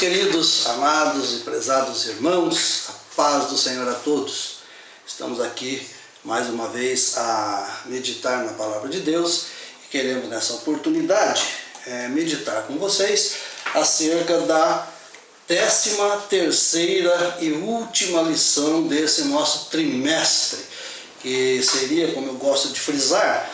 queridos, amados e prezados irmãos, a paz do Senhor a todos. Estamos aqui mais uma vez a meditar na Palavra de Deus e queremos nessa oportunidade meditar com vocês acerca da 13ª e última lição desse nosso trimestre, que seria, como eu gosto de frisar,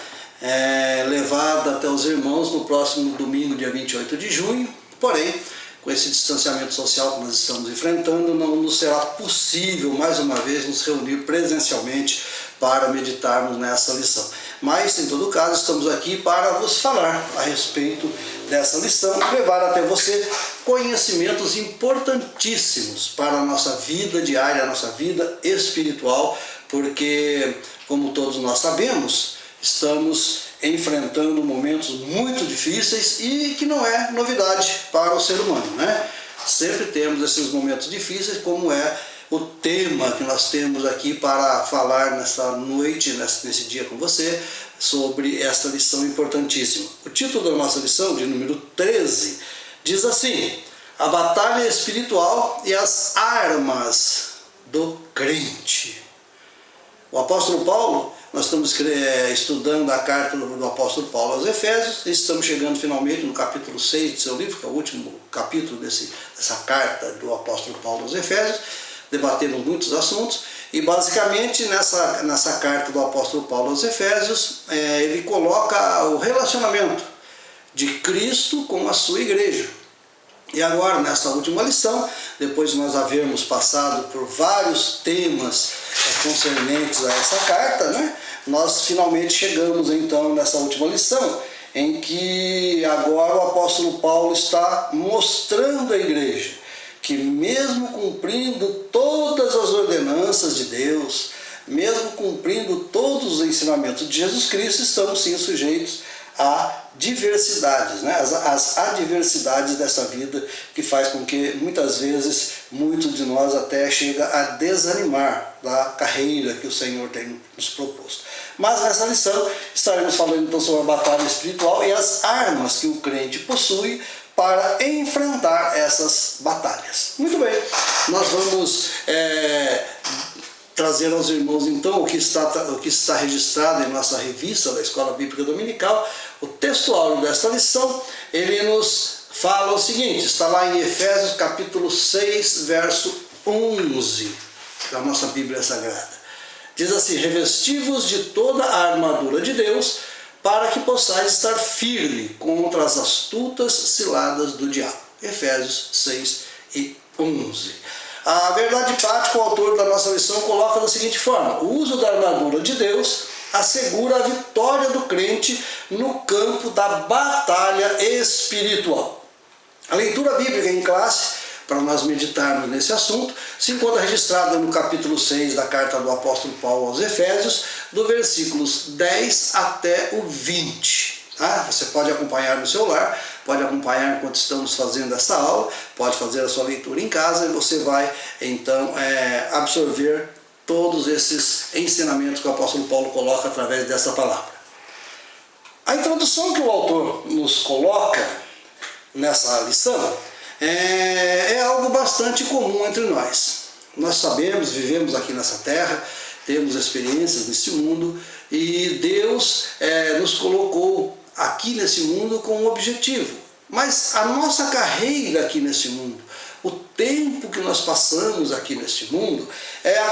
levada até os irmãos no próximo domingo, dia 28 de junho, porém, com esse distanciamento social que nós estamos enfrentando, não nos será possível, mais uma vez, nos reunir presencialmente para meditarmos nessa lição. Mas, em todo caso, estamos aqui para vos falar a respeito dessa lição e levar até você conhecimentos importantíssimos para a nossa vida diária, a nossa vida espiritual, porque, como todos nós sabemos, estamos enfrentando momentos muito difíceis e que não é novidade para o ser humano, né? Sempre temos esses momentos difíceis, como é o tema que nós temos aqui para falar nessa noite, nesse dia com você, sobre esta lição importantíssima. O título da nossa lição, de número 13, diz assim: a batalha espiritual e as armas do crente. O apóstolo Paulo, nós estamos estudando a carta do apóstolo Paulo aos Efésios, e estamos chegando finalmente no capítulo 6 do seu livro, que é o último capítulo dessa carta do apóstolo Paulo aos Efésios. Debatemos muitos assuntos, e basicamente nessa carta do apóstolo Paulo aos Efésios, ele coloca o relacionamento de Cristo com a sua igreja. E agora, nessa última lição, depois de nós havermos passado por vários temas concernentes a essa carta, né, nós finalmente chegamos então nessa última lição, em que agora o apóstolo Paulo está mostrando à igreja que, mesmo cumprindo todas as ordenanças de Deus, mesmo cumprindo todos os ensinamentos de Jesus Cristo, estamos sim sujeitos a diversidades, né? As adversidades dessa vida, que faz com que muitas vezes muitos de nós até chega a desanimar da carreira que o Senhor tem nos proposto. Mas nessa lição estaremos falando então sobre a batalha espiritual e as armas que o crente possui para enfrentar essas batalhas. Muito bem, nós vamos trazer aos irmãos então o que está registrado em nossa revista da Escola Bíblica Dominical. O texto áureo desta lição, ele nos fala o seguinte, está lá em Efésios capítulo 6, verso 11 da nossa Bíblia Sagrada. Diz assim: revesti-vos de toda a armadura de Deus, para que possais estar firme contra as astutas ciladas do diabo. Efésios 6 e 11. A verdade prática, o autor da nossa lição coloca da seguinte forma: o uso da armadura de Deus assegura a vitória do crente no campo da batalha espiritual. A leitura bíblica em classe, para nós meditarmos nesse assunto, se encontra registrada no capítulo 6 da carta do apóstolo Paulo aos Efésios, do versículos 10 até o 20. Você pode acompanhar no seu lar, pode acompanhar enquanto estamos fazendo essa aula, pode fazer a sua leitura em casa e você vai então absorver todos esses ensinamentos que o apóstolo Paulo coloca através dessa palavra. A introdução que o autor nos coloca nessa lição é algo bastante comum entre nós. Nós sabemos, vivemos aqui nessa terra, temos experiências nesse mundo, e Deus nos colocou aqui nesse mundo com um objetivo. Mas a nossa carreira aqui nesse mundo, o tempo que nós passamos aqui neste mundo,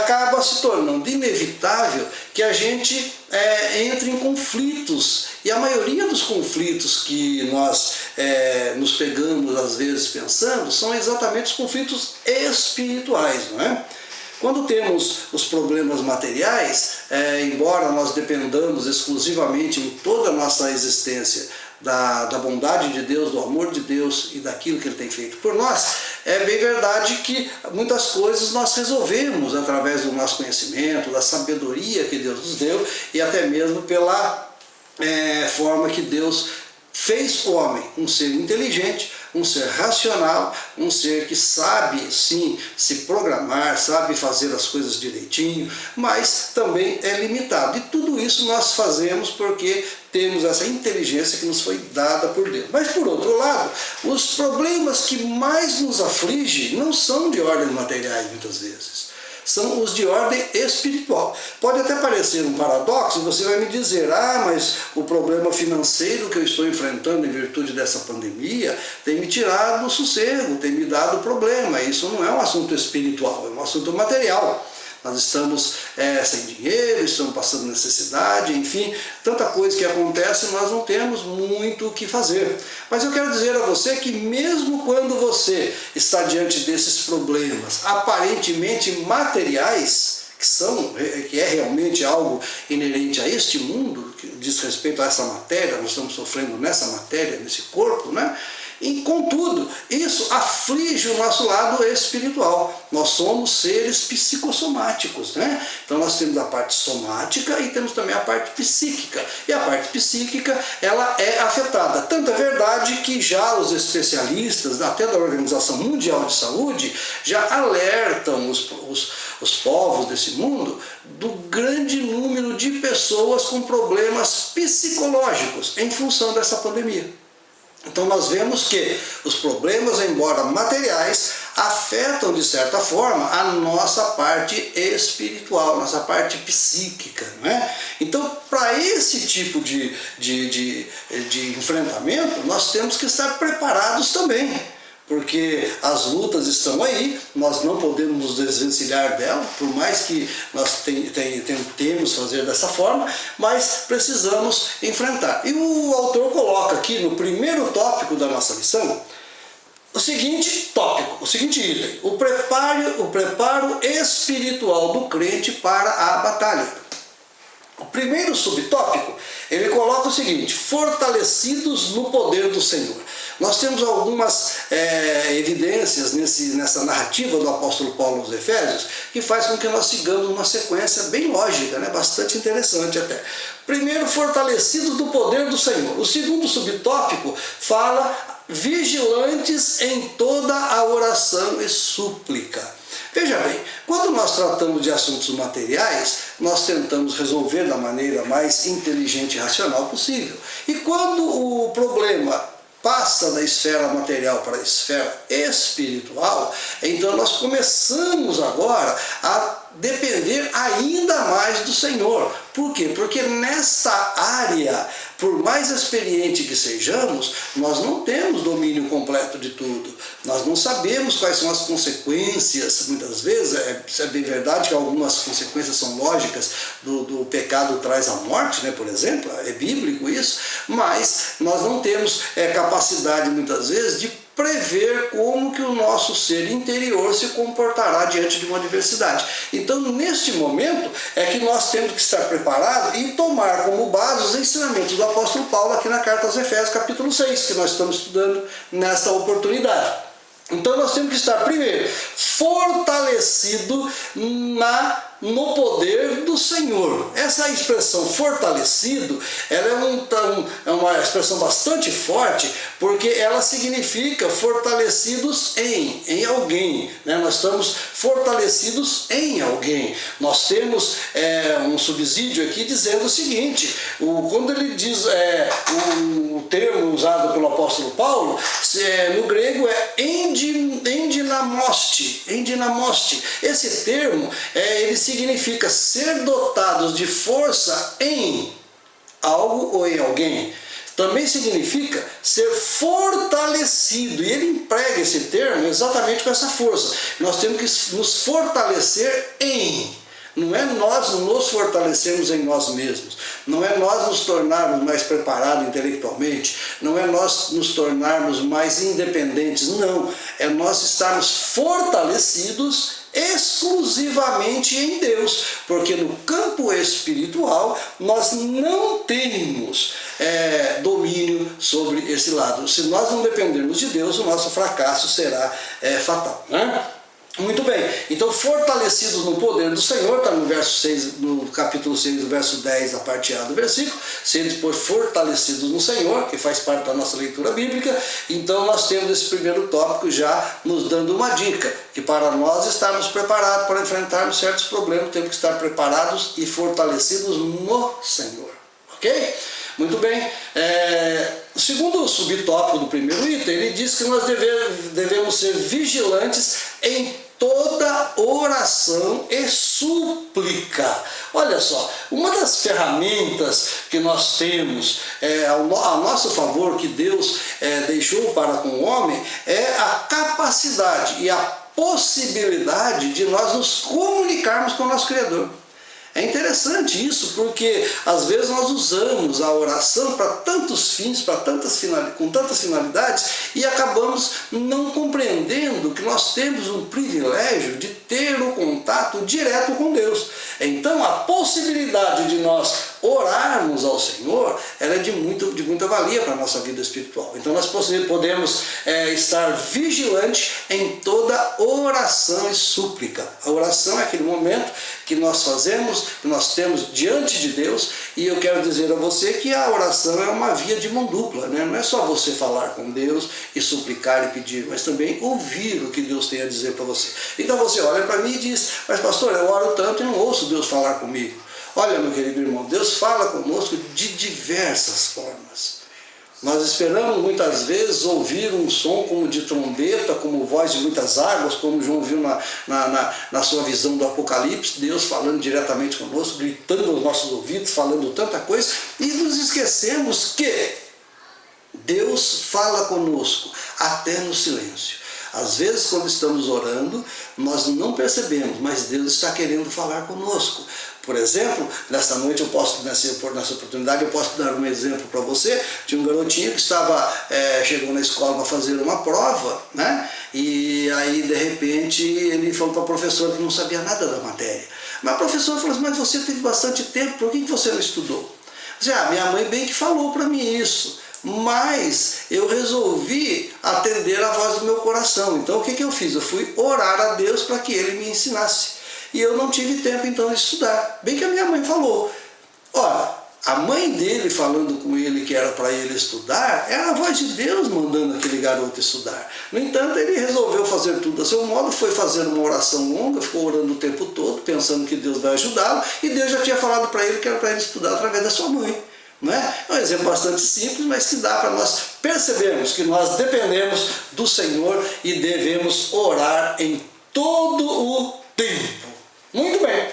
acaba se tornando inevitável que a gente entre em conflitos. E a maioria dos conflitos que nós nos pegamos, às vezes, pensando, são exatamente os conflitos espirituais, não é? Quando temos os problemas materiais, embora nós dependamos exclusivamente em toda a nossa existência da bondade de Deus, do amor de Deus e daquilo que Ele tem feito por nós, é bem verdade que muitas coisas nós resolvemos através do nosso conhecimento, da sabedoria que Deus nos deu e até mesmo pela forma que Deus fez o homem, um ser inteligente, um ser racional, um ser que sabe sim se programar, sabe fazer as coisas direitinho, mas também é limitado. E tudo isso nós fazemos porque temos essa inteligência que nos foi dada por Deus. Mas por outro lado, os problemas que mais nos afligem não são de ordem materiais muitas vezes. São os de ordem espiritual. Pode até parecer um paradoxo, você vai me dizer, mas o problema financeiro que eu estou enfrentando em virtude dessa pandemia tem me tirado o sossego, tem me dado problema. Isso não é um assunto espiritual, é um assunto material. Nós estamos sem dinheiro, estamos passando necessidade, enfim, tanta coisa que acontece, nós não temos muito o que fazer. Mas eu quero dizer a você que mesmo quando você está diante desses problemas aparentemente materiais, que é realmente algo inerente a este mundo, que diz respeito a essa matéria, nós estamos sofrendo nessa matéria, nesse corpo, né? E, contudo, isso aflige o nosso lado espiritual. Nós somos seres psicossomáticos, né? Então nós temos a parte somática e temos também a parte psíquica. E a parte psíquica, ela é afetada. Tanto é verdade que já os especialistas, até da Organização Mundial de Saúde, já alertam os povos desse mundo do grande número de pessoas com problemas psicológicos em função dessa pandemia. Então nós vemos que os problemas, embora materiais, afetam de certa forma a nossa parte espiritual, nossa parte psíquica, não é? Então, para esse tipo de enfrentamento, nós temos que estar preparados também. Porque as lutas estão aí, nós não podemos nos desvencilhar dela, por mais que nós tentemos fazer dessa forma, mas precisamos enfrentar. E o autor coloca aqui no primeiro tópico da nossa lição o seguinte tópico, o seguinte item: o preparo espiritual do crente para a batalha. O primeiro subtópico, ele coloca o seguinte: fortalecidos no poder do Senhor. Nós temos algumas evidências nessa narrativa do apóstolo Paulo aos Efésios, que faz com que nós sigamos uma sequência bem lógica, né? Bastante interessante até. Primeiro, fortalecidos do poder do Senhor. O segundo subtópico fala vigilantes em toda a oração e súplica. Veja bem, quando nós tratamos de assuntos materiais, nós tentamos resolver da maneira mais inteligente e racional possível. E quando o problema passa da esfera material para a esfera espiritual, então nós começamos agora a depender ainda mais do Senhor. Por quê? Porque nessa área, por mais experiente que sejamos, nós não temos domínio completo de tudo. Nós não sabemos quais são as consequências, muitas vezes, é bem verdade que algumas consequências são lógicas, do pecado traz a morte, né, por exemplo, é bíblico isso, mas nós não temos capacidade, muitas vezes, de prever como que o nosso ser interior se comportará diante de uma adversidade. Então, neste momento, é que nós temos que estar preparados e tomar como base os ensinamentos do apóstolo Paulo aqui na carta aos Efésios, capítulo 6, que nós estamos estudando nesta oportunidade. Então, nós temos que estar, primeiro, fortalecido no poder do Senhor. Essa expressão fortalecido, ela é uma expressão bastante forte, porque ela significa fortalecidos em alguém, né? Nós estamos fortalecidos em alguém. Nós temos um subsídio aqui dizendo o seguinte: quando ele diz o termo usado pelo apóstolo Paulo, no grego é endinamoste. Esse termo, ele significa ser dotados de força em algo ou em alguém. Também significa ser fortalecido, e ele emprega esse termo exatamente com essa força. Nós temos que nos fortalecer em. Não é nós nos fortalecermos em nós mesmos, não é nós nos tornarmos mais preparados intelectualmente, não é nós nos tornarmos mais independentes, não. É nós estarmos fortalecidos exclusivamente em Deus, porque no campo espiritual nós não temos domínio sobre esse lado. Se nós não dependermos de Deus, o nosso fracasso será fatal, né? Muito bem, então fortalecidos no poder do Senhor, está no verso 6, no capítulo 6, do verso 10, a parte A do versículo, sendo depois fortalecidos no Senhor, que faz parte da nossa leitura bíblica. Então nós temos esse primeiro tópico já nos dando uma dica, que para nós estarmos preparados para enfrentarmos certos problemas, temos que estar preparados e fortalecidos no Senhor, ok? Muito bem, o segundo subtópico do primeiro item, ele diz que nós devemos ser vigilantes em toda oração e súplica. Olha só, uma das ferramentas que nós temos a nosso favor, que Deus deixou para com o homem, é a capacidade e a possibilidade de nós nos comunicarmos com o nosso Criador. É interessante isso, porque às vezes nós usamos a oração para tantos fins, com tantas finalidades, e acabamos não compreendendo que nós temos um privilégio de ter o contato direto com Deus. Então a possibilidade de nós orarmos ao Senhor, ela é de muita valia para a nossa vida espiritual. Então nós podemos estar vigilantes em toda oração e súplica. A oração é aquele momento que nós fazemos, que nós temos diante de Deus, e eu quero dizer a você que a oração é uma via de mão dupla, né? Não é só você falar com Deus e suplicar e pedir, mas também ouvir o que Deus tem a dizer para você. Então você olha para mim e diz: mas pastor, eu oro tanto e não ouço Deus falar comigo. Olha, meu querido irmão, Deus fala conosco de diversas formas. Nós esperamos muitas vezes ouvir um som como de trombeta, como voz de muitas águas, como João viu na sua visão do Apocalipse, Deus falando diretamente conosco, gritando aos nossos ouvidos, falando tanta coisa, e nos esquecemos que Deus fala conosco até no silêncio. Às vezes, quando estamos orando, nós não percebemos, mas Deus está querendo falar conosco. Por exemplo, nessa noite, nessa oportunidade, eu posso dar um exemplo para você. Tinha um garotinho que chegou na escola para fazer uma prova, né? E aí, de repente, ele falou para a professora que não sabia nada da matéria. Mas a professora falou assim: mas você teve bastante tempo, por que você não estudou? Minha mãe bem que falou para mim isso, mas eu resolvi atender a voz do meu coração. Então o que eu fiz? Eu fui orar a Deus para que Ele me ensinasse. E eu não tive tempo então de estudar. Bem que a minha mãe falou. Ora, a mãe dele falando com ele que era para ele estudar, era a voz de Deus mandando aquele garoto estudar. No entanto, ele resolveu fazer tudo a seu modo, foi fazer uma oração longa, ficou orando o tempo todo, pensando que Deus vai ajudá-lo, e Deus já tinha falado para ele que era para ele estudar através da sua mãe. Não é? É um exemplo bastante simples, mas que dá para nós percebermos que nós dependemos do Senhor e devemos orar em todo o tempo. Muito bem.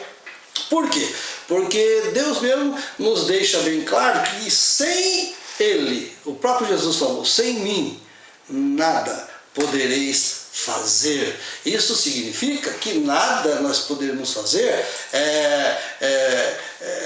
Por quê? Porque Deus mesmo nos deixa bem claro que sem Ele, o próprio Jesus falou: sem mim nada podereis fazer. Isso significa que nada nós podemos fazer.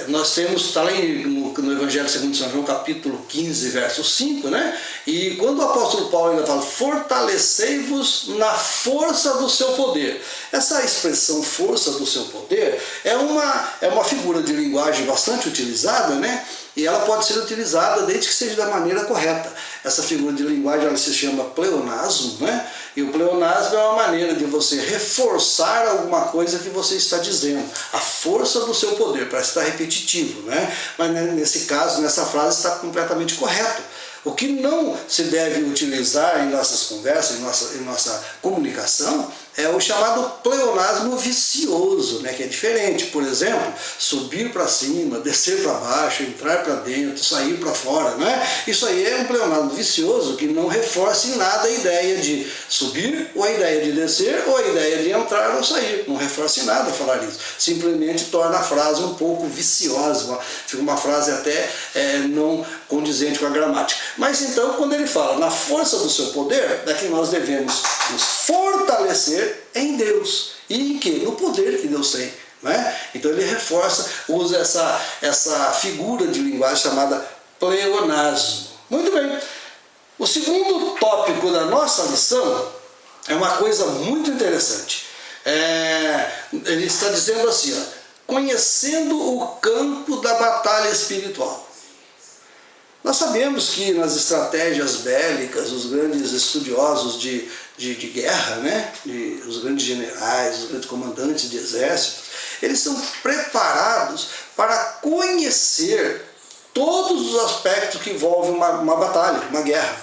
Nós temos, está lá no Evangelho segundo São João, capítulo 15, verso 5, né? E quando o apóstolo Paulo ainda fala: fortalecei-vos na força do seu poder. Essa expressão força do seu poder é uma figura de linguagem bastante utilizada, né? E ela pode ser utilizada desde que seja da maneira correta. Essa figura de linguagem ela se chama pleonasmo, né? E o pleonasmo é uma maneira de você reforçar alguma coisa que você está dizendo. A força do seu poder, parece estar repetitivo, né? Mas nesse caso, nessa frase, está completamente correto. O que não se deve utilizar em nossas conversas, em nossa comunicação, é o chamado pleonasmo vicioso, né, que é diferente. Por exemplo, subir para cima, descer para baixo, entrar para dentro, sair para fora, né? Isso aí é um pleonasmo vicioso que não reforça em nada a ideia de subir, ou a ideia de descer, ou a ideia de entrar ou sair. Não reforça em nada falar isso. Simplesmente torna a frase um pouco viciosa, fica uma frase até não condizente com a gramática. Mas então, quando ele fala na força do seu poder, é que nós devemos nos fortalecer em Deus. E em quê? No poder que Deus tem. Né? Então ele reforça, usa essa figura de linguagem chamada pleonasmo. Muito bem. O segundo tópico da nossa lição é uma coisa muito interessante. Ele está dizendo assim, conhecendo o campo da batalha espiritual. Nós sabemos que nas estratégias bélicas, os grandes estudiosos de de guerra, né? Os grandes generais, os grandes comandantes de exércitos, eles são preparados para conhecer todos os aspectos que envolvem uma batalha, uma guerra.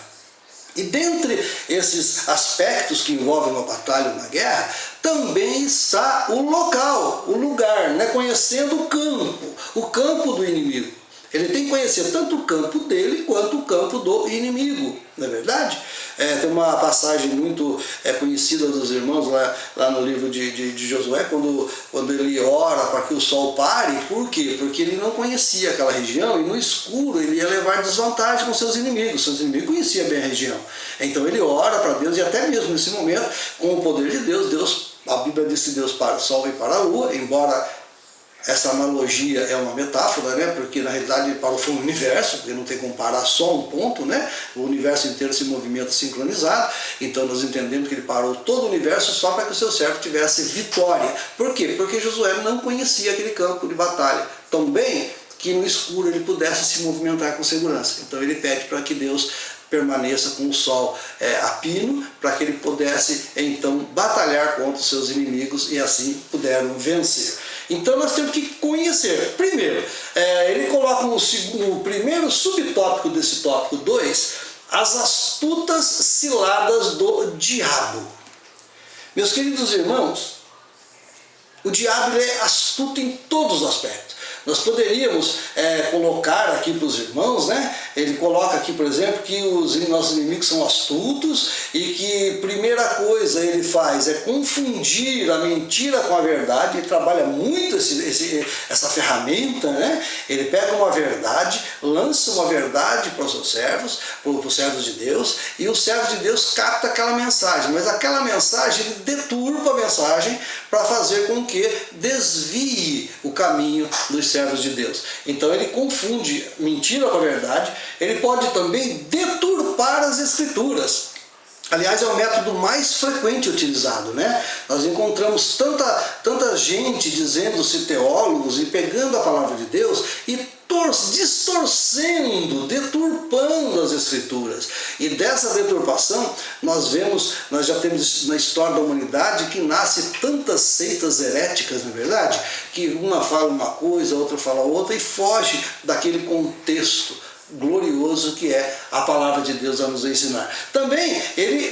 E dentre esses aspectos que envolvem uma batalha, uma guerra, também está o local, o lugar, né? Conhecendo o campo do inimigo. Ele tem que conhecer tanto o campo dele quanto o campo do inimigo, não é verdade? Tem uma passagem muito conhecida dos irmãos lá no livro de Josué, quando ele ora para que o sol pare. Por quê? Porque ele não conhecia aquela região e no escuro ele ia levar desvantagem com seus inimigos. Seus inimigos conheciam bem a região. Então ele ora para Deus e até mesmo nesse momento, com o poder de Deus, a Bíblia diz que Deus para o sol e para a lua, embora essa analogia é uma metáfora, né? Porque na realidade ele parou foi o universo, porque não tem como parar só um ponto, né? O universo inteiro se movimenta sincronizado, então nós entendemos que ele parou todo o universo só para que o seu servo tivesse vitória. Por quê? Porque Josué não conhecia aquele campo de batalha tão bem que no escuro ele pudesse se movimentar com segurança. Então ele pede para que Deus permaneça com o sol a pino, para que ele pudesse então batalhar contra os seus inimigos e assim puderam vencer. Então nós temos que conhecer. Primeiro, ele coloca no primeiro subtópico desse tópico 2, as astutas ciladas do diabo. Meus queridos irmãos, o diabo ele é astuto em todos os aspectos. Nós poderíamos colocar aqui para os irmãos, né? Ele coloca aqui, por exemplo, que os nossos inimigos são astutos e que primeira coisa ele faz é confundir a mentira com a verdade. Ele trabalha muito essa ferramenta, né? Ele pega uma verdade, lança uma verdade para os seus servos, para os servos de Deus, e os servos de Deus captam aquela mensagem, mas aquela mensagem ele deturpa a mensagem para fazer com que desvie o caminho dos servos de Deus. Então ele confunde mentira com a verdade, ele pode também deturpar as escrituras. Aliás, é o método mais frequente utilizado, né? Nós encontramos tanta gente dizendo-se teólogos e pegando a palavra de Deus e distorcendo, deturpando as escrituras. E dessa deturpação nós já temos na história da humanidade que nasce tantas seitas heréticas, não é verdade? Que uma fala uma coisa, outra fala outra e foge daquele contexto glorioso que é a palavra de Deus a nos ensinar. Também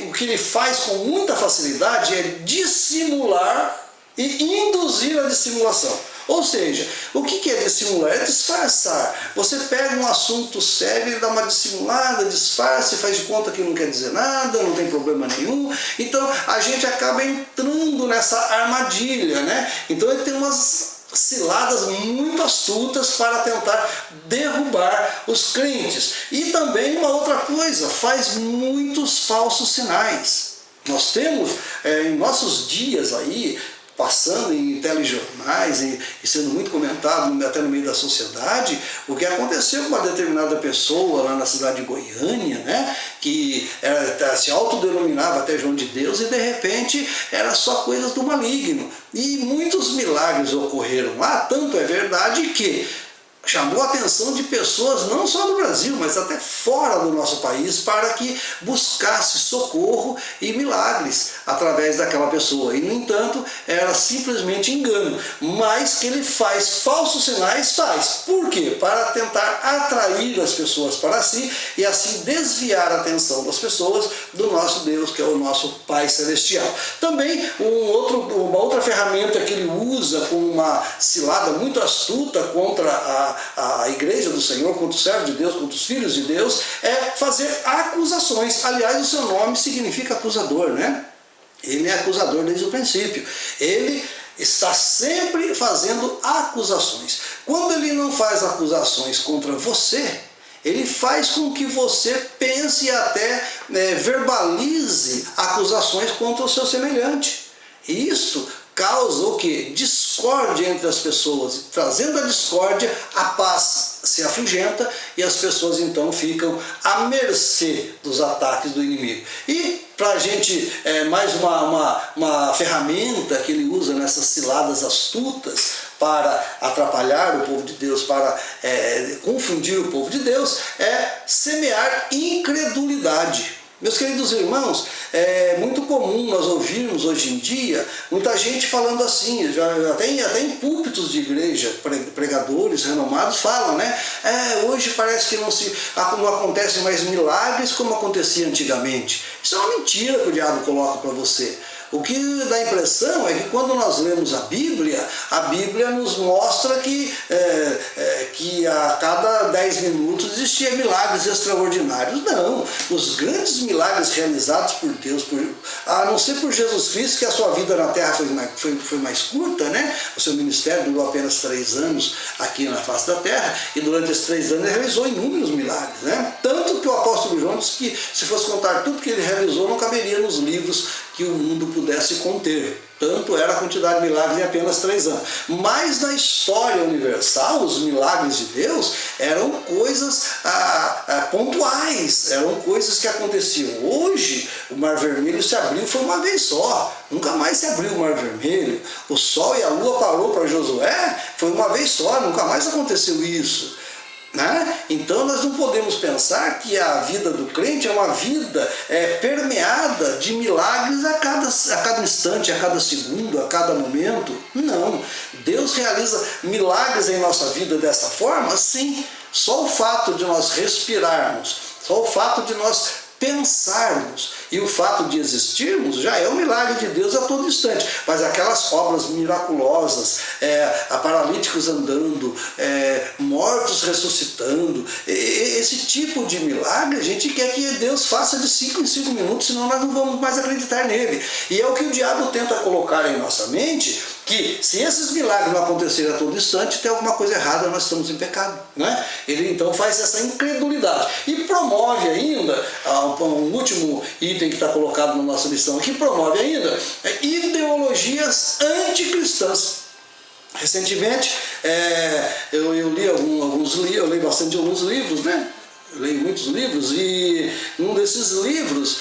o que ele faz com muita facilidade é dissimular e induzir a dissimulação. Ou seja, o que é dissimular? É disfarçar. Você pega um assunto sério e dá uma dissimulada, disfarça e faz de conta que não quer dizer nada, não tem problema nenhum. Então a gente acaba entrando nessa armadilha, né? Então ele tem umas ciladas muito astutas para tentar derrubar os crentes. E também uma outra coisa, faz muitos falsos sinais. Nós temos em nossos dias aí, passando em telejornais e sendo muito comentado até no meio da sociedade, o que aconteceu com uma determinada pessoa lá na cidade de Goiânia, né, que se autodenominava até João de Deus e de repente era só coisas do maligno. E muitos milagres ocorreram lá, tanto é verdade que chamou a atenção de pessoas não só do Brasil, mas até fora do nosso país, para que buscasse socorro e milagres através daquela pessoa. E, no entanto, era simplesmente engano. Mas que ele faz falsos sinais, faz. Por quê? Para tentar atrair as pessoas para si e assim desviar a atenção das pessoas do nosso Deus, que é o nosso Pai Celestial. Também uma outra ferramenta que ele usa com uma cilada muito astuta contra a igreja do Senhor, contra o servo de Deus, contra os filhos de Deus, é fazer acusações. Aliás, o seu nome significa acusador, né? Ele é acusador desde o princípio. Ele está sempre fazendo acusações. Quando ele não faz acusações contra você, ele faz com que você pense e até verbalize acusações contra o seu semelhante. E isso causa o quê? Discórdia entre as pessoas. Trazendo a discórdia, a paz se afugenta e as pessoas então ficam à mercê dos ataques do inimigo. E para a gente, mais uma ferramenta que ele usa nessas ciladas astutas para atrapalhar o povo de Deus, para confundir o povo de Deus, é semear incredulidade. Meus queridos irmãos, é muito comum nós ouvirmos hoje em dia muita gente falando assim, até em púlpitos de igreja, pregadores renomados falam, né? Hoje parece que não acontecem mais milagres como acontecia antigamente. Isso é uma mentira que o diabo coloca para você. O que dá a impressão é que quando nós lemos a Bíblia nos mostra que a cada 10 minutos existiam milagres extraordinários. Não, os grandes milagres realizados por Deus, a não ser por Jesus Cristo, que a sua vida na terra foi mais curta, né? O seu ministério durou apenas 3 anos aqui na face da terra, e durante esses 3 anos ele realizou inúmeros milagres, né? Tanto que o apóstolo João disse que se fosse contar tudo que ele realizou, não caberia nos livros que o mundo pudesse conter. Tanto era a quantidade de milagres em apenas 3 anos. Mas na história universal, os milagres de Deus eram coisas pontuais, eram coisas que aconteciam. Hoje, o Mar Vermelho se abriu, foi uma vez só. Nunca mais se abriu o Mar Vermelho. O sol e a lua parou para Josué, foi uma vez só, nunca mais aconteceu isso. Né? Então nós não podemos pensar que a vida do crente é uma vida permeada de milagres a cada instante, a cada segundo, a cada momento. Não, Deus realiza milagres em nossa vida dessa forma, sim. Só o fato de nós respirarmos, só o fato de nós pensarmos e o fato de existirmos já é um milagre de Deus a todo instante. Mas aquelas obras miraculosas, paralíticos andando, mortos ressuscitando, esse tipo de milagre a gente quer que Deus faça de 5 em 5 minutos, senão nós não vamos mais acreditar nele. E é o que o diabo tenta colocar em nossa mente, que se esses milagres não acontecerem a todo instante, tem alguma coisa errada, nós estamos em pecado, né? Ele então faz essa incredulidade e promove ainda, um último item que está colocado na nossa lição aqui, promove ainda ideologias anticristãs. Recentemente, eu leio bastante alguns livros, né? Eu leio muitos livros, e num desses livros,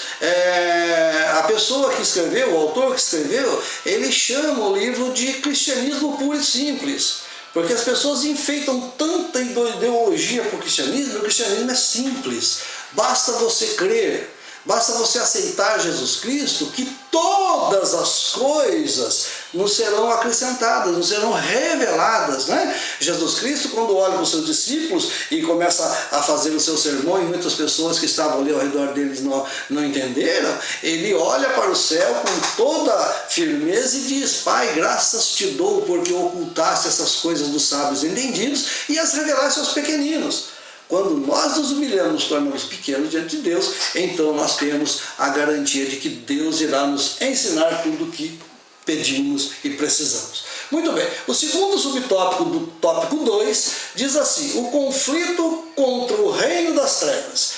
a pessoa que escreveu, o autor que escreveu, ele chama o livro de Cristianismo Puro e Simples. Porque as pessoas enfeitam tanta ideologia para o cristianismo é simples. Basta você crer, basta você aceitar Jesus Cristo, que todas as coisas nos serão acrescentadas, nos serão reveladas, né? Jesus Cristo, quando olha para os seus discípulos e começa a fazer o seu sermão, e muitas pessoas que estavam ali ao redor deles não entenderam, ele olha para o céu com toda firmeza e diz: Pai, graças te dou porque ocultaste essas coisas dos sábios entendidos e as revelaste aos pequeninos. Quando nós nos humilhamos, nos tornamos pequenos diante de Deus, então nós temos a garantia de que Deus irá nos ensinar tudo o que pedimos e precisamos. Muito bem, o segundo subtópico do tópico 2 diz assim: o conflito contra o reino das trevas.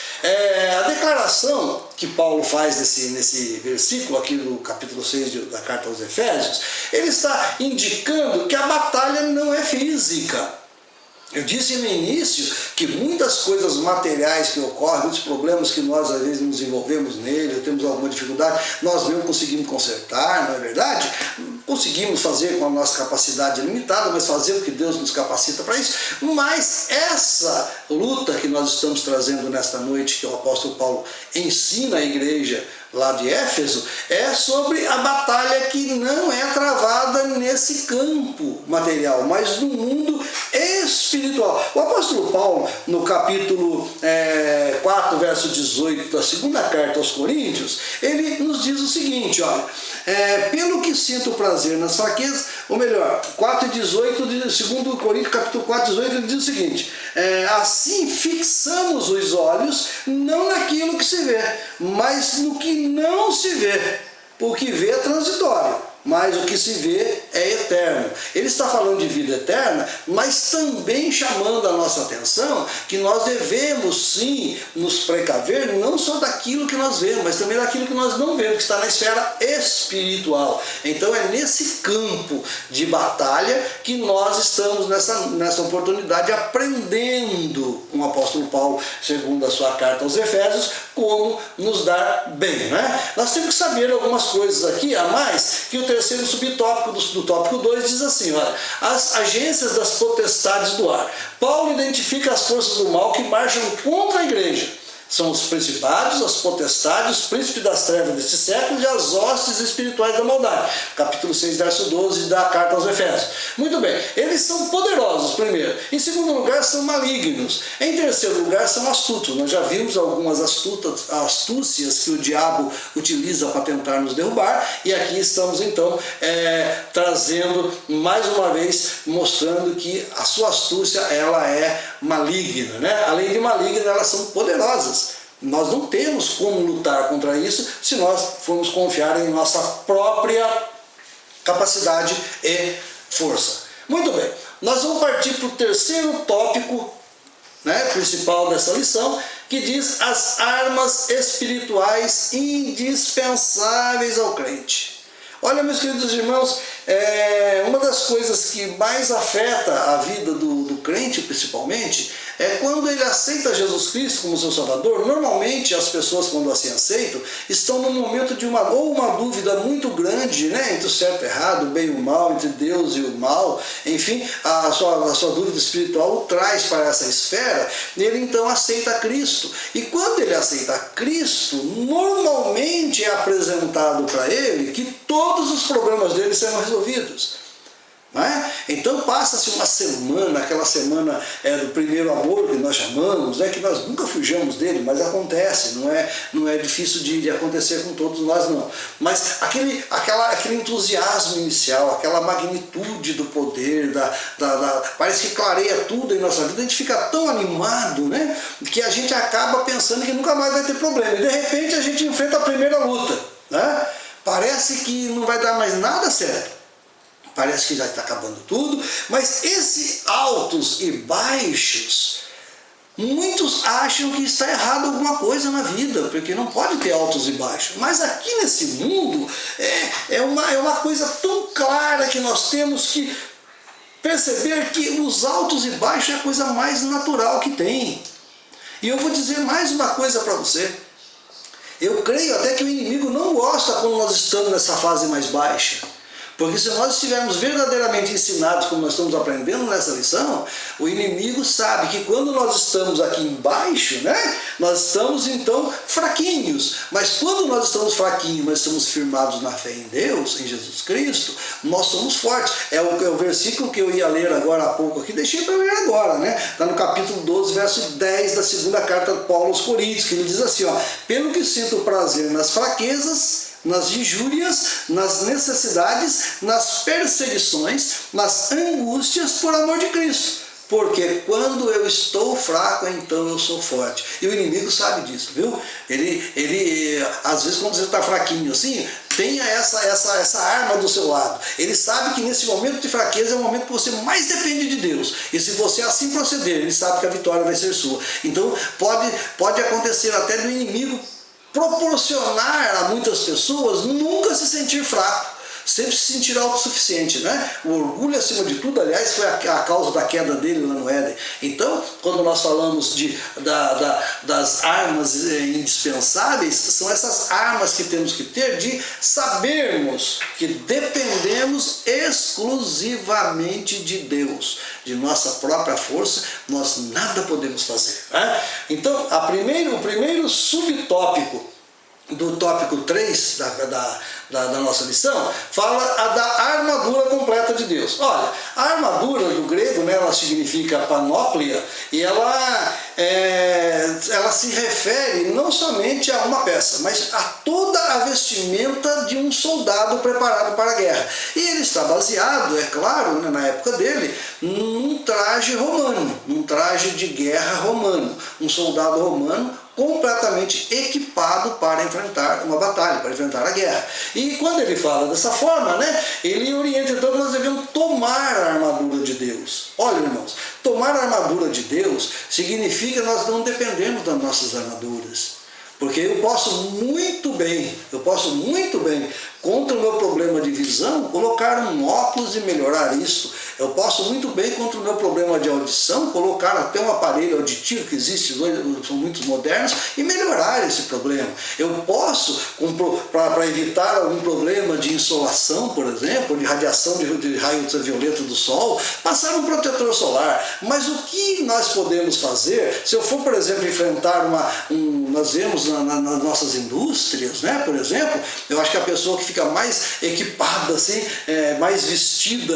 A declaração que Paulo faz nesse versículo aqui do capítulo 6 da carta aos Efésios, ele está indicando que a batalha não é física. Eu disse no início que muitas coisas materiais que ocorrem, muitos problemas que nós às vezes nos envolvemos nele, temos alguma dificuldade, nós não conseguimos consertar, não é verdade? Conseguimos fazer com a nossa capacidade limitada, mas fazer o que Deus nos capacita para isso. Mas essa luta que nós estamos trazendo nesta noite, que o apóstolo Paulo ensina à igreja lá de Éfeso, é sobre a batalha que não é travada nesse campo material, mas no mundo espiritual. O apóstolo Paulo, no capítulo 4, verso 18 da segunda carta aos Coríntios, ele nos diz o seguinte, olha, pelo que sinto prazer nas fraquezas, ou melhor, 4:18 de 2 Coríntios, capítulo 4:18, ele diz o seguinte: assim fixamos os olhos não naquilo que se vê, mas no que não se vê. O que vê é transitório, mas o que se vê é eterno. Ele está falando de vida eterna, mas também chamando a nossa atenção que nós devemos sim nos precaver, não só daquilo que nós vemos, mas também daquilo que nós não vemos, que está na esfera espiritual. Então é nesse campo de batalha que nós estamos nessa oportunidade aprendendo com o apóstolo Paulo, segundo a sua carta aos Efésios, como nos dar bem, né? Nós temos que saber algumas coisas aqui a mais, que o terceiro subtópico do tópico 2 diz assim, olha, as agências das potestades do ar. Paulo identifica as forças do mal que marcham contra a igreja, São os principados, as potestades, os príncipes das trevas deste século e as hostes espirituais da maldade. Capítulo 6, verso 12 da carta aos Efésios. Muito bem, eles são poderosos, primeiro. Em segundo lugar, são malignos. Em terceiro lugar, são astutos. Nós já vimos algumas astúcias que o diabo utiliza para tentar nos derrubar. E aqui estamos, então, trazendo, mais uma vez, mostrando que a sua astúcia, ela é maligna, né? Além de maligna, elas são poderosas. Nós não temos como lutar contra isso se nós formos confiar em nossa própria capacidade e força. Muito bem, nós vamos partir para o terceiro tópico, né, principal dessa lição, que diz as armas espirituais indispensáveis ao crente. Olha, meus queridos irmãos, uma das coisas que mais afeta a vida do crente, principalmente, é quando ele aceita Jesus Cristo como seu Salvador. Normalmente as pessoas, quando assim aceitam, estão num momento de uma dúvida muito grande, né, entre o certo e o errado, o bem e o mal, entre Deus e o mal, enfim, a sua dúvida espiritual o traz para essa esfera, e ele então aceita Cristo. E quando ele aceita Cristo, normalmente é apresentado para ele que todos os problemas dele serão resolvidos. Não é? Então passa-se uma semana, aquela semana do primeiro amor que nós chamamos, né, que nós nunca fujamos dele, mas acontece, não é difícil de acontecer com todos nós, não. Mas aquele entusiasmo inicial, aquela magnitude do poder, parece que clareia tudo em nossa vida, a gente fica tão animado, né, que a gente acaba pensando que nunca mais vai ter problema, e de repente a gente enfrenta a primeira luta, né? Parece que não vai dar mais nada certo. Parece que já está acabando tudo, mas esses altos e baixos, muitos acham que está errado alguma coisa na vida, porque não pode ter altos e baixos. Mas aqui nesse mundo é uma coisa tão clara que nós temos que perceber que os altos e baixos é a coisa mais natural que tem. E eu vou dizer mais uma coisa para você. Eu creio até que o inimigo não gosta quando nós estamos nessa fase mais baixa. Porque se nós estivermos verdadeiramente ensinados, como nós estamos aprendendo nessa lição, o inimigo sabe que quando nós estamos aqui embaixo, né, nós estamos então fraquinhos. Mas quando nós estamos fraquinhos, mas estamos firmados na fé em Deus, em Jesus Cristo, nós somos fortes. É o versículo que eu ia ler agora há pouco aqui, deixei para ler agora, né? Está no capítulo 12, verso 10 da segunda carta de Paulo aos Coríntios, que ele diz assim, ó, pelo que sinto prazer nas fraquezas, nas injúrias, nas necessidades, nas perseguições, nas angústias por amor de Cristo. Porque quando eu estou fraco, então eu sou forte. E o inimigo sabe disso, viu? Ele às vezes, quando você está fraquinho assim, tenha essa arma do seu lado. Ele sabe que nesse momento de fraqueza é o momento que você mais depende de Deus. E se você assim proceder, ele sabe que a vitória vai ser sua. Então pode acontecer até do inimigo proporcionar a muitas pessoas nunca se sentir fraco, sempre se sentir autossuficiente, né? O orgulho, acima de tudo, aliás, foi a causa da queda dele lá no Éden. Então, quando nós falamos das armas indispensáveis, são essas armas que temos que ter de sabermos que dependemos exclusivamente de Deus. De nossa própria força, nós nada podemos fazer, né? Então, o primeiro subtópico do tópico 3 da nossa lição, fala da armadura completa de Deus. Olha, a armadura do grego, né, ela significa panóplia, e ela se refere não somente a uma peça, mas a toda a vestimenta de um soldado preparado para a guerra. E ele está baseado, é claro, né, na época dele, num traje romano, num traje de guerra romano, um soldado romano completamente equipado para enfrentar uma batalha, para enfrentar a guerra. E quando ele fala dessa forma, né, ele orienta, então, que nós devemos tomar a armadura de Deus. Olha, irmãos, tomar a armadura de Deus significa que nós não dependemos das nossas armaduras. Porque eu posso muito bem contra o meu problema de visão, colocar um óculos e melhorar isso. Eu posso muito bem, contra o meu problema de audição, colocar até um aparelho auditivo que existe hoje, são muito modernos, e melhorar esse problema. Eu posso, para evitar algum problema de insolação, por exemplo, de radiação de raio ultravioleta do sol, passar um protetor solar. Mas o que nós podemos fazer, se eu for, por exemplo, enfrentar nós vemos nas nossas indústrias, né, por exemplo, eu acho que a pessoa que fica mais equipada, assim, mais vestida,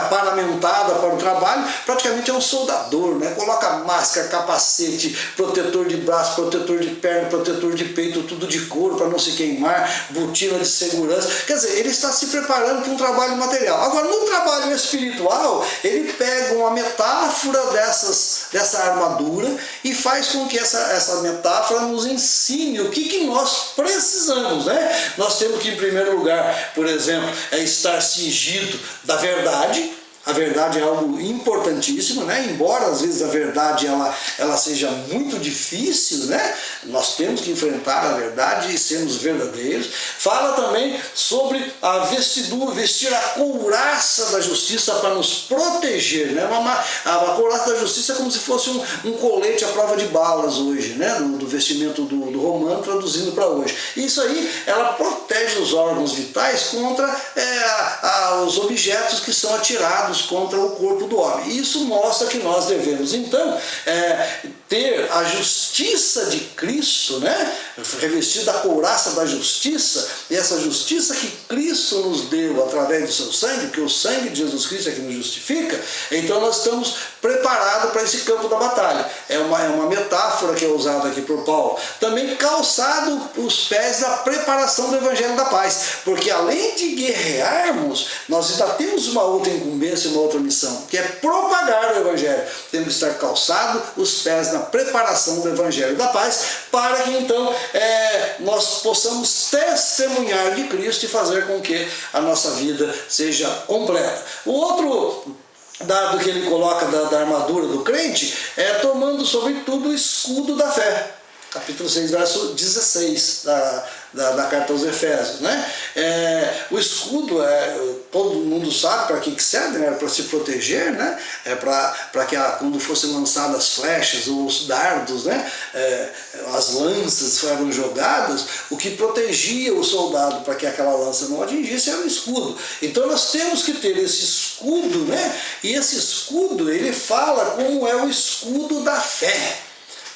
paramentada para o trabalho, praticamente é um soldador, né? Coloca máscara, capacete, protetor de braço, protetor de perna, protetor de peito, tudo de couro para não se queimar, botina de segurança. Quer dizer, ele está se preparando para um trabalho material. Agora, no trabalho espiritual, ele pega uma metáfora dessa armadura e faz com que essa metáfora nos ensine o que nós precisamos, né? Nós temos que, em primeiro lugar, por exemplo, estar cingido da verdade. A verdade é algo importantíssimo, né? Embora às vezes a verdade ela seja muito difícil, né? Nós temos que enfrentar a verdade e sermos verdadeiros. Fala também sobre a vestidura, vestir a couraça da justiça para nos proteger, né? A couraça da justiça é como se fosse um colete à prova de balas hoje, né? Do vestimento do romano, traduzindo para hoje. Isso aí, ela protege os órgãos vitais contra os objetos que são atirados contra o corpo do homem. Isso mostra que nós devemos, então, ter a justiça de Cristo, né? Revestido da couraça da justiça, e essa justiça que Cristo nos deu através do seu sangue, porque o sangue de Jesus Cristo é que nos justifica, então nós estamos preparados para esse campo da batalha. É uma metáfora que é usada aqui por Paulo. Também calçado os pés da preparação do Evangelho da Paz, porque além de guerrearmos, nós ainda temos uma outra incumbência, uma outra missão, que é propagar o Evangelho. Temos que estar calçados os pés na preparação do Evangelho da Paz, para que então nós possamos testemunhar de Cristo e fazer com que a nossa vida seja completa. O outro dado que ele coloca da armadura do crente é tomando sobretudo o escudo da fé. Capítulo 6, verso 16 da carta aos Efésios, né? O escudo, todo mundo sabe para que serve, né? Para se proteger, né? Para que quando fossem lançadas as flechas ou os dardos, né? As lanças foram jogadas, o que protegia o soldado para que aquela lança não atingisse era o escudo. Então nós temos que ter esse escudo, né? E esse escudo, ele fala como é o escudo da fé.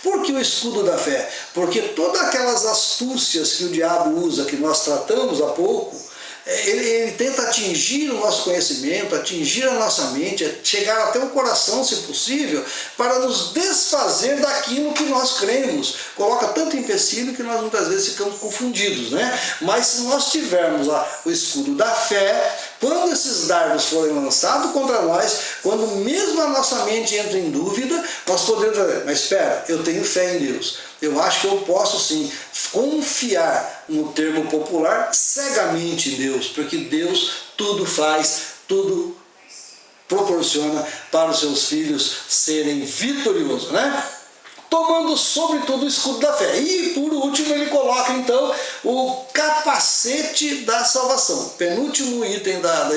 Por que o escudo da fé? Porque todas aquelas astúcias que o diabo usa, que nós tratamos há pouco, ele tenta atingir o nosso conhecimento, atingir a nossa mente, chegar até o coração, se possível, para nos desfazer daquilo que nós cremos. Coloca tanto empecilho que nós muitas vezes ficamos confundidos, né? Mas se nós tivermos o escudo da fé, quando esses dardos forem lançados contra nós, quando mesmo a nossa mente entra em dúvida, nós podemos dizer, mas espera, eu tenho fé em Deus. Eu acho que eu posso sim confiar, no termo popular, cegamente em Deus, porque Deus tudo faz, tudo proporciona para os seus filhos serem vitoriosos, né? Tomando sobretudo o escudo da fé. E por último ele coloca então o capacete da salvação, penúltimo item da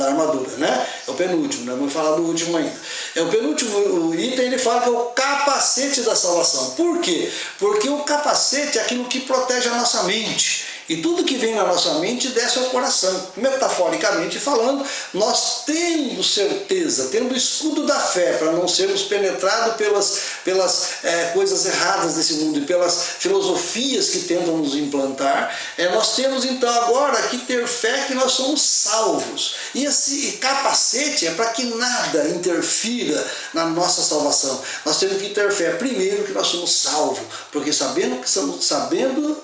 armadura, né? É o penúltimo, né? Vamos falar do último ainda. É o penúltimo item, ele fala que é o capacete da salvação. Por quê? Porque o capacete é aquilo que protege a nossa mente. E tudo que vem na nossa mente desce ao coração. Metaforicamente falando, nós tendo certeza, tendo o escudo da fé, para não sermos penetrados pelas coisas erradas desse mundo e pelas filosofias que tentam nos implantar, nós temos então agora que ter fé que nós somos salvos. E esse capacete é para que nada interfira na nossa salvação. Nós temos que ter fé, primeiro, que nós somos salvos, porque sabendo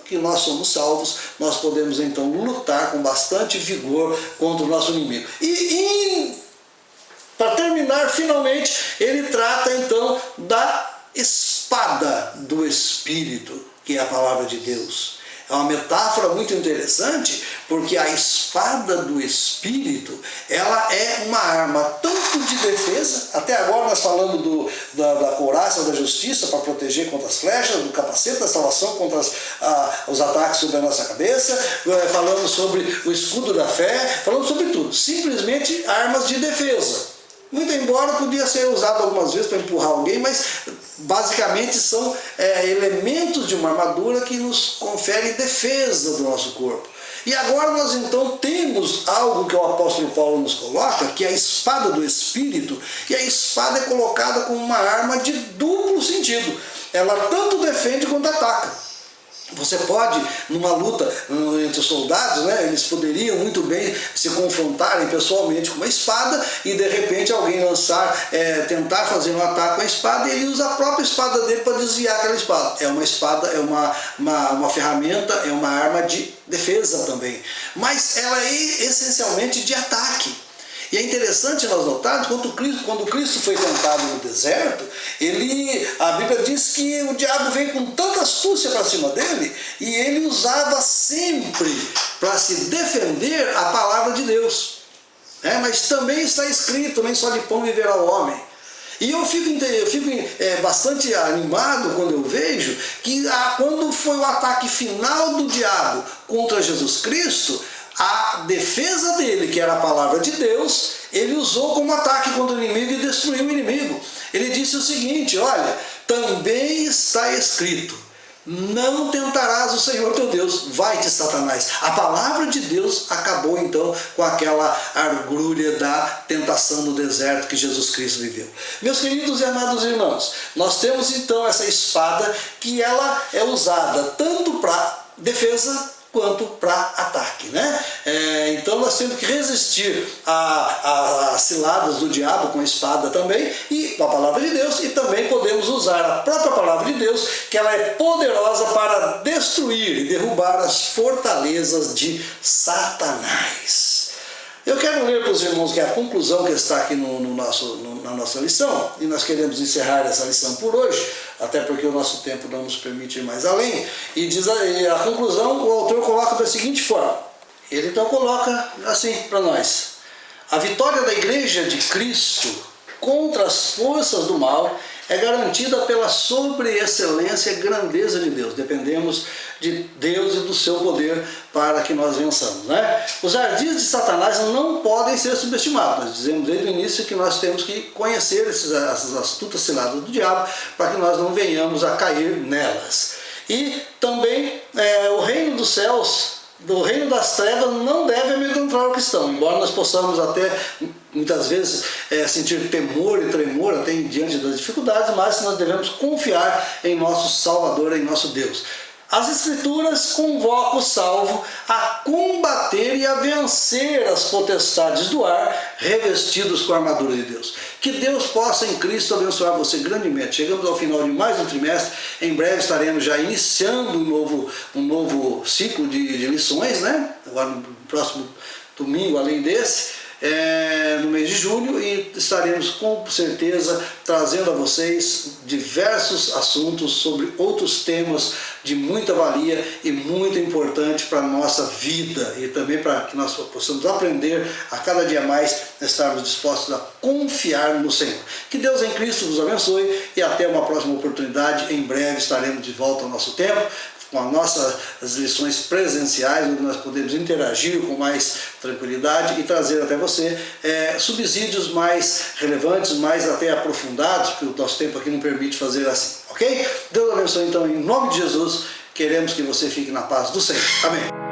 que nós somos salvos, nós podemos então lutar com bastante vigor contra o nosso inimigo. E para terminar, finalmente, ele trata então da espada do Espírito, que é a palavra de Deus. É uma metáfora muito interessante, porque a espada do Espírito, ela é uma arma tanto de defesa, até agora nós falamos da couraça da justiça para proteger contra as flechas, do capacete da salvação contra os ataques sobre a nossa cabeça, falamos sobre o escudo da fé, falamos sobre tudo, simplesmente armas de defesa. Muito embora podia ser usado algumas vezes para empurrar alguém, mas basicamente são elementos de uma armadura que nos confere defesa do nosso corpo. E agora nós então temos algo que o apóstolo Paulo nos coloca, que é a espada do Espírito, e a espada é colocada como uma arma de duplo sentido. Ela tanto defende quanto ataca. Você pode, numa luta entre os soldados, eles poderiam muito bem se confrontarem pessoalmente com uma espada e de repente alguém tentar fazer um ataque com a espada e ele usa a própria espada dele para desviar aquela espada. É uma espada, é uma ferramenta, é uma arma de defesa também. Mas ela é essencialmente de ataque. E é interessante nós notarmos, quando Cristo foi tentado no deserto, a Bíblia diz que o diabo veio com tanta astúcia para cima dele, e ele usava sempre para se defender a palavra de Deus. Mas também está escrito, nem só de pão viverá o homem. E eu fico bastante animado quando eu vejo que quando foi o ataque final do diabo contra Jesus Cristo, a defesa dele, que era a palavra de Deus, ele usou como ataque contra o inimigo e destruiu o inimigo. Ele disse o seguinte: olha, também está escrito, não tentarás o Senhor teu Deus, vai-te Satanás. A palavra de Deus acabou então com aquela argrúria da tentação no deserto que Jesus Cristo viveu. Meus queridos e amados irmãos, nós temos então essa espada que ela é usada tanto para defesa quanto para ataque, então nós temos que resistir às ciladas do diabo com a espada também, e com a palavra de Deus, e também podemos usar a própria palavra de Deus, que ela é poderosa para destruir e derrubar as fortalezas de Satanás. Eu quero ler para os irmãos que é a conclusão que está aqui na nossa lição, e nós queremos encerrar essa lição por hoje, até porque o nosso tempo não nos permite ir mais além, e diz a conclusão, o autor coloca da seguinte forma, ele então coloca assim para nós: a vitória da Igreja de Cristo contra as forças do mal é garantida pela sobreexcelência e grandeza de Deus. Dependemos de Deus e do seu poder para que nós vençamos. Os ardis de Satanás não podem ser subestimados. Nós dizemos desde o início que nós temos que conhecer essas astutas ciladas do diabo para que nós não venhamos a cair nelas. E também o reino dos céus, do reino das trevas, não deve amedrontar o cristão, embora nós possamos até muitas vezes sentir temor e tremor até diante das dificuldades, mas nós devemos confiar em nosso Salvador, em nosso Deus. As Escrituras convocam o salvo a combater e a vencer as potestades do ar, revestidos com a armadura de Deus. Que Deus possa em Cristo abençoar você grandemente. Chegamos ao final de mais um trimestre, em breve estaremos já iniciando um novo ciclo de lições, agora no próximo domingo, além desse, no mês de julho, e estaremos com certeza trazendo a vocês diversos assuntos sobre outros temas de muita valia e muito importante para a nossa vida, e também para que nós possamos aprender a cada dia mais estarmos dispostos a confiar no Senhor. Que Deus em Cristo nos abençoe e até uma próxima oportunidade. Em breve estaremos de volta ao nosso tempo, com as lições presenciais, onde nós podemos interagir com mais tranquilidade e trazer até você subsídios mais relevantes, mais até aprofundados, porque o nosso tempo aqui não permite fazer assim, ok? Deus abençoe então, em nome de Jesus, queremos que você fique na paz do Senhor. Amém.